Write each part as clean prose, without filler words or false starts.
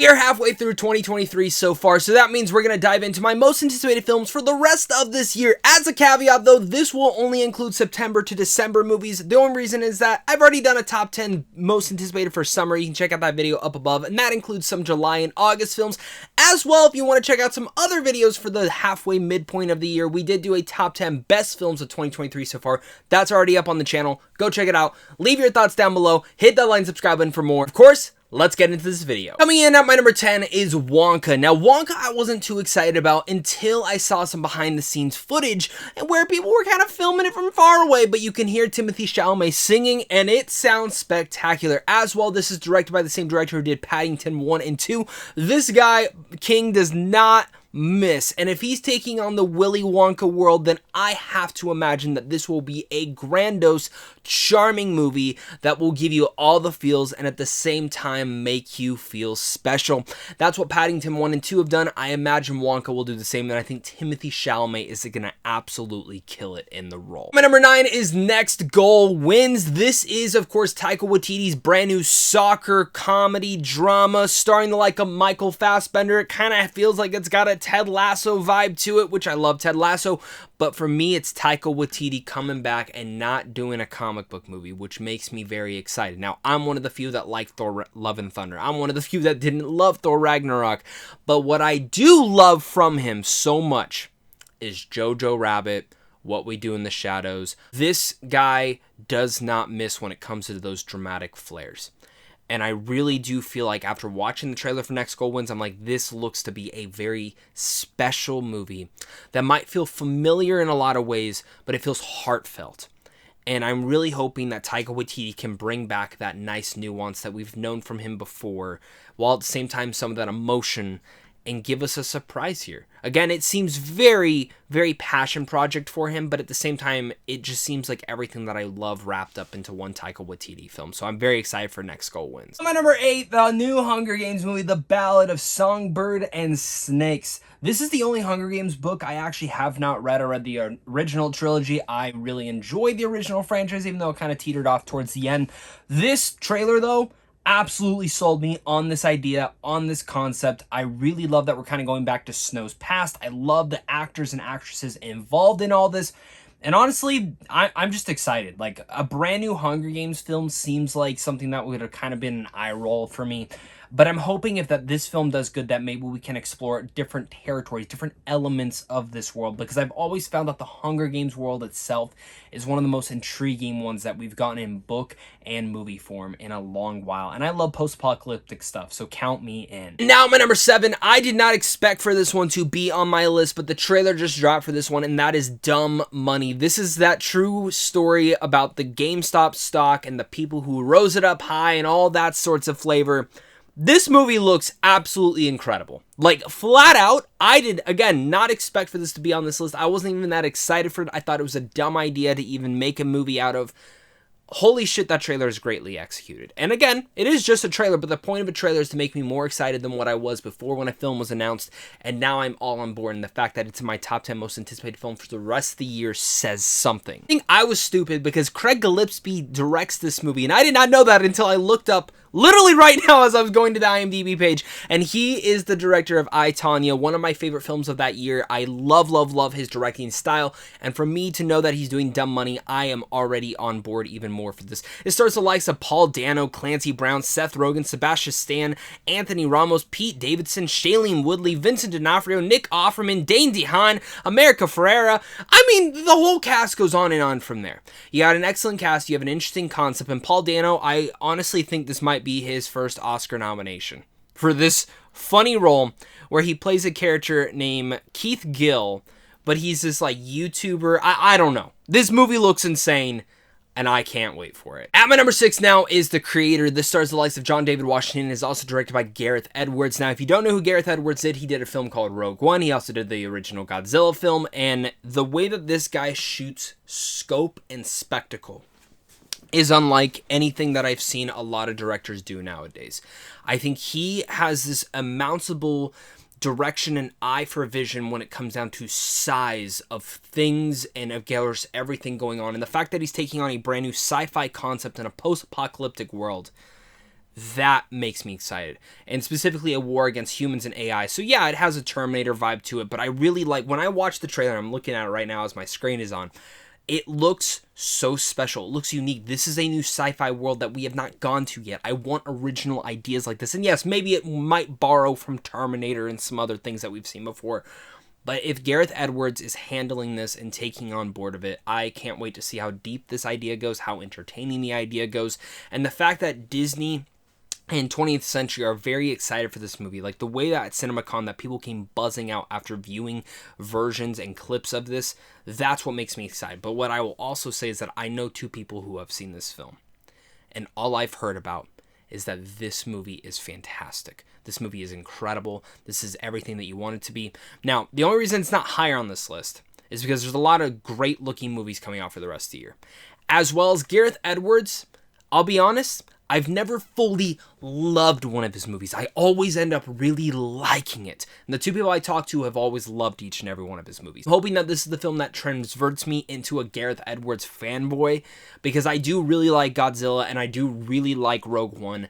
We are halfway through 2023 so far, so that means we're going to dive into my most anticipated films for the rest of this year. As a caveat though, this will only include September to December movies. The only reason is that I've already done a top 10 most anticipated for summer. You can check out that video up above, and that includes some July and August films. As well, if you want to check out some other videos for the halfway midpoint of the year, we did do a top 10 best films of 2023 so far. That's already up on the channel. Go check it out. Leave your thoughts down below. Hit that like and subscribe button for more. Of course, let's get into this video. Coming in at my number 10 is Wonka. Now, Wonka I wasn't too excited about until I saw some behind the scenes footage and where people were kind of filming it from far away, but you can hear Timothee Chalamet singing and it sounds spectacular. As well, this is directed by the same director who did Paddington 1 and 2. This guy, King, does not miss, and if he's taking on the Willy Wonka world, then I have to imagine that this will be a grandiose, charming movie that will give you all the feels and at the same time make you feel special. That's what Paddington 1 and 2 have done. I imagine Wonka will do the same, and I think Timothee Chalamet is going to absolutely kill it in the role. My number 9 is Next Goal Wins. This is, of course, Taika Waititi's brand new soccer comedy drama starring the like of Michael Fassbender. It kind of feels like it's got a Ted Lasso vibe to it, which I love Ted Lasso, but for me it's Taika Waititi coming back and not doing a comic book movie, which makes me very excited. Now, I'm one of the few that like Thor Love and Thunder. I'm one of the few that didn't love Thor Ragnarok, but what I do love from him so much is Jojo Rabbit, What We Do in the Shadows. This guy does not miss when it comes to those dramatic flares. And I really do feel like after watching the trailer for Next Goal Wins, I'm like, this looks to be a very special movie that might feel familiar in a lot of ways, but it feels heartfelt. And I'm really hoping that Taika Waititi can bring back that nice nuance that we've known from him before, while at the same time some of that emotion, and give us a surprise here. Again, it seems very, very passion project for him, but at the same time, it just seems like everything that I love wrapped up into one Taika Waititi film. So I'm very excited for Next Goal Wins. My number 8, the new Hunger Games movie, The Ballad of Songbird and Snakes. This is the only Hunger Games book I actually have not read. I read the original trilogy. I really enjoyed the original franchise, even though it kind of teetered off towards the end. This trailer, though, absolutely sold me on this idea, on this concept. I really love that we're kind of going back to Snow's past. I love the actors and actresses involved in all this. And honestly, I'm just excited. Like, a brand new Hunger Games film seems like something that would have kind of been an eye roll for me. But I'm hoping if this film does good, that maybe we can explore different territories, different elements of this world. Because I've always found that the Hunger Games world itself is one of the most intriguing ones that we've gotten in book and movie form in a long while. And I love post-apocalyptic stuff, so count me in. Now, my number 7, I did not expect for this one to be on my list, but the trailer just dropped for this one, and that is Dumb Money. This is that true story about the GameStop stock and the people who rose it up high and all that sorts of flavor. This movie looks absolutely incredible. Like, flat out, I did, again, not expect for this to be on this list. I wasn't even that excited for it. I thought it was a dumb idea to even make a movie out of. Holy shit, that trailer is greatly executed. And again, it is just a trailer, but the point of a trailer is to make me more excited than what I was before when a film was announced, and now I'm all on board, and the fact that it's in my top 10 most anticipated film for the rest of the year says something. I think I was stupid because Craig Gillespie directs this movie, and I did not know that until I looked up literally right now as I was going to the IMDb page, and he is the director of I, Tonya, one of my favorite films of that year. I love, love, love his directing style, and for me to know that he's doing Dumb Money, I am already on board even more for this. It stars the likes of Paul Dano, Clancy Brown, Seth Rogen, Sebastian Stan, Anthony Ramos, Pete Davidson, Shailene Woodley, Vincent D'Onofrio, Nick Offerman, Dane DeHaan, America Ferrera. I mean, the whole cast goes on and on from there. You got an excellent cast, you have an interesting concept, and Paul Dano, I honestly think this might be his first Oscar nomination for this funny role where he plays a character named Keith Gill, but he's this like YouTuber. I don't know. This movie looks insane, and I can't wait for it. At my number 6 now is The Creator. This stars the likes of John David Washington and is also directed by Gareth Edwards. Now, if you don't know who Gareth Edwards did, he did a film called Rogue One. He also did the original Godzilla film, and the way that this guy shoots scope and spectacle is unlike anything that I've seen a lot of directors do nowadays. I think he has this imountable direction and eye for vision when it comes down to size of things and of everything going on. And the fact that he's taking on a brand new sci-fi concept in a post-apocalyptic world, that makes me excited. And specifically a war against humans and AI. So yeah, it has a Terminator vibe to it, but I really like, when I watch the trailer, I'm looking at it right now as my screen is on, it looks so special. It looks unique. This is a new sci-fi world that we have not gone to yet. I want original ideas like this. And yes, maybe it might borrow from Terminator and some other things that we've seen before. But if Gareth Edwards is handling this and taking on board of it, I can't wait to see how deep this idea goes, how entertaining the idea goes. And the fact that Disney and 20th Century are very excited for this movie. Like the way that at CinemaCon that people came buzzing out after viewing versions and clips of this, that's what makes me excited. But what I will also say is that I know two people who have seen this film. And all I've heard about is that this movie is fantastic. This movie is incredible. This is everything that you want it to be. Now, the only reason it's not higher on this list is because there's a lot of great looking movies coming out for the rest of the year. As well as Gareth Edwards, I'll be honest, I've never fully loved one of his movies. I always end up really liking it. And the two people I talk to have always loved each and every one of his movies. I'm hoping that this is the film that transverts me into a Gareth Edwards fanboy, because I do really like Godzilla and I do really like Rogue One.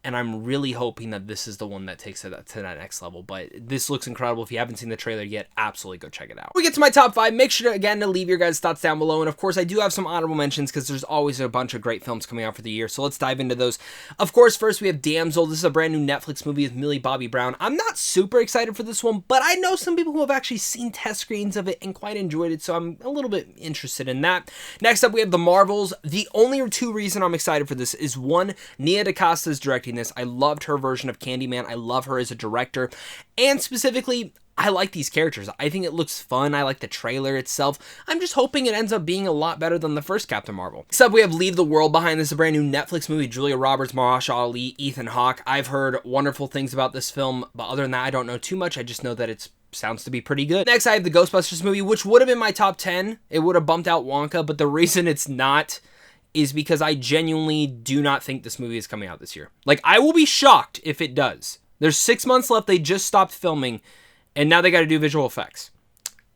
And I'm really hoping that this is the one that takes it to that next level. But this looks incredible. If you haven't seen the trailer yet, absolutely go check it out. Before we get to my top 5, make sure to leave your guys' thoughts down below. And of course, I do have some honorable mentions because there's always a bunch of great films coming out for the year. So let's dive into those. Of course, first we have Damsel. This is a brand new Netflix movie with Millie Bobby Brown. I'm not super excited for this one, but I know some people who have actually seen test screens of it and quite enjoyed it. So I'm a little bit interested in that. Next up, we have The Marvels. The only two reasons I'm excited for this is one, Nia DaCosta is directing this. I loved her version of Candyman. I love her as a director. And specifically, I like these characters. I think it looks fun. I like the trailer itself. I'm just hoping it ends up being a lot better than the first Captain Marvel. Next up, we have Leave the World Behind. This is a brand new Netflix movie. Julia Roberts, Mahershala Ali, Ethan Hawke. I've heard wonderful things about this film, but other than that, I don't know too much. I just know that it's sounds to be pretty good. Next, I have the Ghostbusters movie, which would have been my top 10. It would have bumped out Wonka, but the reason it's not is because I genuinely do not think this movie is coming out this year. Like, I will be shocked if it does. There's 6 months left. They just stopped filming, and now they got to do visual effects.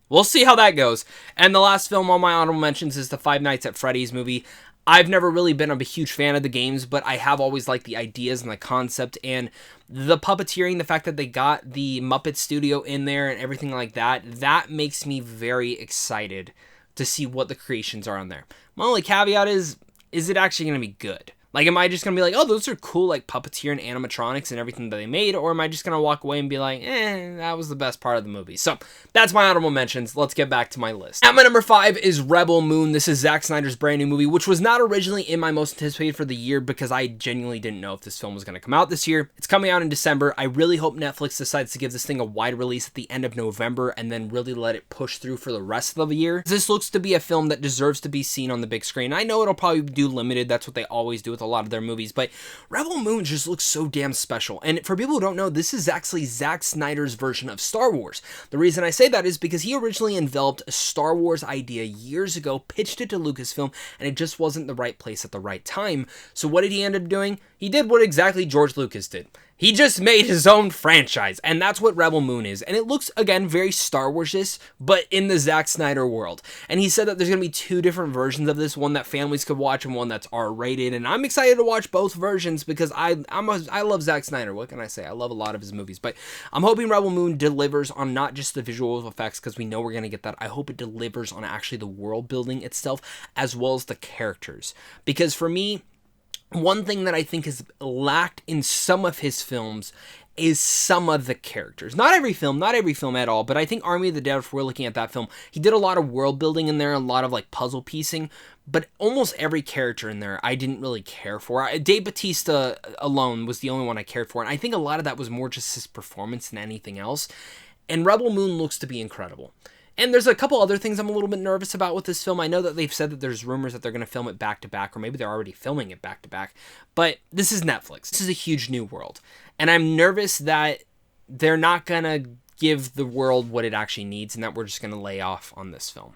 We'll see how that goes. And the last film on my honorable mentions is the Five Nights at Freddy's movie. I've never really been a huge fan of the games, but I have always liked the ideas and the concept and the puppeteering, the fact that they got the Muppet Studio in there and everything like that. That makes me very excited to see what the creations are on there. My only caveat is it actually going to be good? Like, am I just going to be like, oh, those are cool, like, puppeteer and animatronics and everything that they made? Or am I just going to walk away and be like, that was the best part of the movie? So, that's my honorable mentions. Let's get back to my list. At my number 5 is Rebel Moon. This is Zack Snyder's brand new movie, which was not originally in my most anticipated for the year because I genuinely didn't know if this film was going to come out this year. It's coming out in December. I really hope Netflix decides to give this thing a wide release at the end of November and then really let it push through for the rest of the year. This looks to be a film that deserves to be seen on the big screen. I know it'll probably do limited. That's what they always do with a lot of their movies, but Rebel Moon just looks so damn special. And for people who don't know, this is actually Zack Snyder's version of Star Wars. The reason I say that is because he originally enveloped a Star Wars idea years ago, pitched it to Lucasfilm, and it just wasn't the right place at the right time. So what did he end up doing? He did what exactly George Lucas did. He just made his own franchise, and that's what Rebel Moon is. And it looks, again, very Star Wars-ish, but in the Zack Snyder world. And he said that there's going to be 2 different versions of this, one that families could watch and one that's R-rated. And I'm excited to watch both versions because I love Zack Snyder. What can I say? I love a lot of his movies. But I'm hoping Rebel Moon delivers on not just the visual effects, because we know we're going to get that. I hope it delivers on actually the world building itself, as well as the characters. Because for me, one thing that I think is lacked in some of his films is some of the characters. Not every film at all, but I think Army of the Dead, if we're looking at that film, he did a lot of world building in there, a lot of like puzzle piecing, but almost every character in there I didn't really care for. Dave Bautista alone was the only one I cared for, and I think a lot of that was more just his performance than anything else. And Rebel Moon looks to be incredible. And there's a couple other things I'm a little bit nervous about with this film. I know that they've said that there's rumors that they're going to film it back-to-back, or maybe they're already filming it back-to-back. But this is Netflix. This is a huge new world. And I'm nervous that they're not going to give the world what it actually needs, and that we're just going to lay off on this film.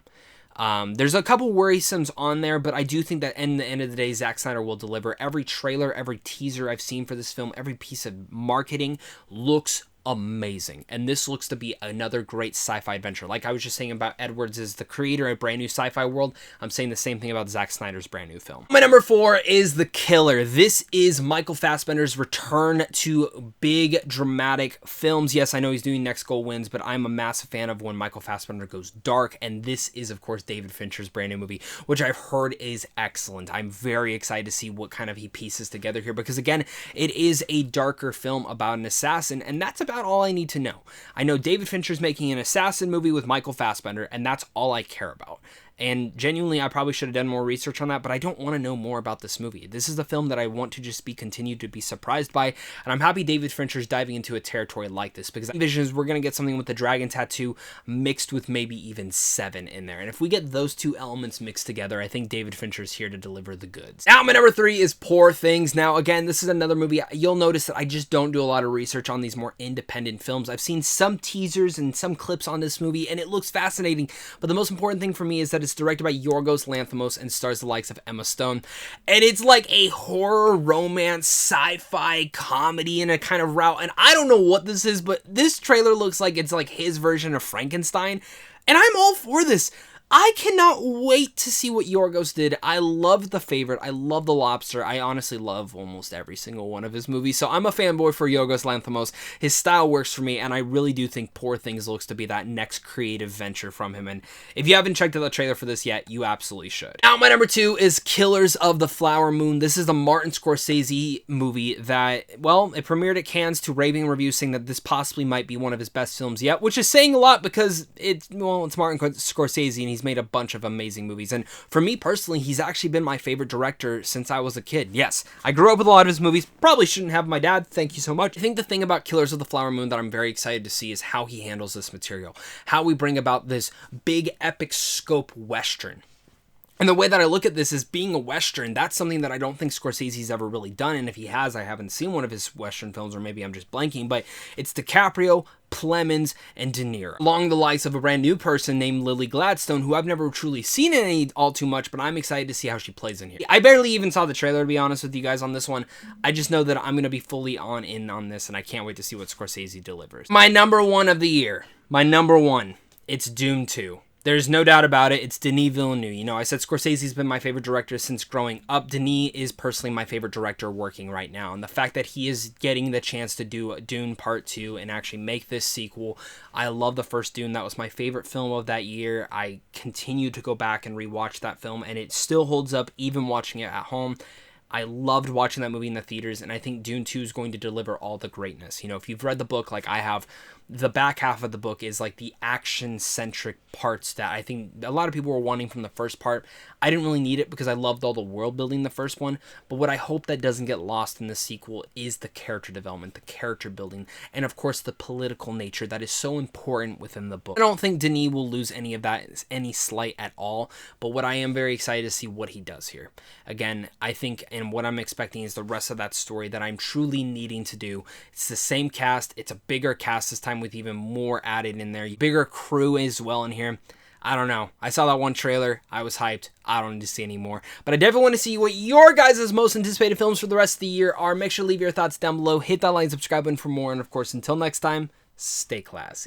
There's a couple worrisomes on there, but I do think that in the end of the day, Zack Snyder will deliver. Every trailer, every teaser I've seen for this film, every piece of marketing looks amazing. And this looks to be another great sci-fi adventure. Like I was just saying about Edwards is the creator of a brand new sci-fi world, I'm saying the same thing about Zack Snyder's brand new film. My number 4 is The Killer. This is Michael Fassbender's return to big dramatic films. Yes, I know he's doing Next Goal Wins, but I'm a massive fan of when Michael Fassbender goes dark, and this is of course David Fincher's brand new movie, which I've heard is excellent. I'm very excited to see what kind of he pieces together here, because again, it is a darker film about an assassin, and that's about all I need to know. I know David Fincher's making an assassin movie with Michael Fassbender, and that's all I care about. And genuinely, I probably should have done more research on that, but I don't want to know more about this movie. This is the film that I want to just be continued to be surprised by, and I'm happy David Fincher's diving into a territory like this, because Vision is we're going to get something with the dragon tattoo mixed with maybe even Seven in there. And if we get those two elements mixed together, I think David Fincher's here to deliver the goods. Now, my number 3 is Poor Things. Now, again, this is another movie. You'll notice that I just don't do a lot of research on these more independent films. I've seen some teasers and some clips on this movie, and it looks fascinating, but the most important thing for me is that it's directed by Yorgos Lanthimos and stars the likes of Emma Stone. And it's like a horror, romance, sci-fi comedy in a kind of route. And I don't know what this is, but this trailer looks like it's like his version of Frankenstein. And I'm all for this. I cannot wait to see what Yorgos did. I loved The Favorite. I love The Lobster. I honestly love almost every single one of his movies. So I'm a fanboy for Yorgos Lanthimos. His style works for me, and I really do think Poor Things looks to be that next creative venture from him. And if you haven't checked out the trailer for this yet, you absolutely should. Now, my number 2 is Killers of the Flower Moon. This is the Martin Scorsese movie that, well, it premiered at Cannes to raving reviews saying that this possibly might be one of his best films yet, which is saying a lot because it's Martin Scorsese, and he's made a bunch of amazing movies. And for me personally, he's actually been my favorite director since I was a kid. Yes, I grew up with a lot of his movies. Probably shouldn't have my dad. Thank you so much. I think the thing about Killers of the Flower Moon that I'm very excited to see is how he handles this material. How we bring about this big epic scope Western. And the way that I look at this is being a Western, that's something that I don't think Scorsese's ever really done. And if he has, I haven't seen one of his Western films, or maybe I'm just blanking, but it's DiCaprio, Plemons, and De Niro, along the likes of a brand new person named Lily Gladstone, who I've never truly seen in any all too much, but I'm excited to see how she plays in here. I barely even saw the trailer, to be honest with you guys, on this one. I just know that I'm going to be fully in on this, and I can't wait to see what Scorsese delivers. My number 1 of the year. My number 1. It's Dune 2. There's no doubt about it. It's Denis Villeneuve. You know, I said Scorsese's been my favorite director since growing up. Denis is personally my favorite director working right now. And the fact that he is getting the chance to do Dune Part 2 and actually make this sequel. I love the first Dune. That was my favorite film of that year. I continue to go back and rewatch that film, and it still holds up even watching it at home. I loved watching that movie in the theaters, and I think Dune 2 is going to deliver all the greatness. You know, if you've read the book like I have, the back half of the book is like the action-centric parts that I think a lot of people were wanting from the first part. I didn't really need it because I loved all the world building in the first one, but what I hope that doesn't get lost in the sequel is the character development, the character building, and of course the political nature that is so important within the book. I don't think Denis will lose any of that, any slight at all, but what I am very excited to see what he does here. Again, I think, and what I'm expecting is the rest of that story that I'm truly needing to do. It's the same cast, it's a bigger cast this time with even more added in there, bigger crew as well in here. I don't know. I saw that one trailer. I was hyped. I don't need to see any more. But I definitely want to see what your guys' most anticipated films for the rest of the year are. Make sure to leave your thoughts down below. Hit that like and subscribe button for more. And of course, until next time, stay classy.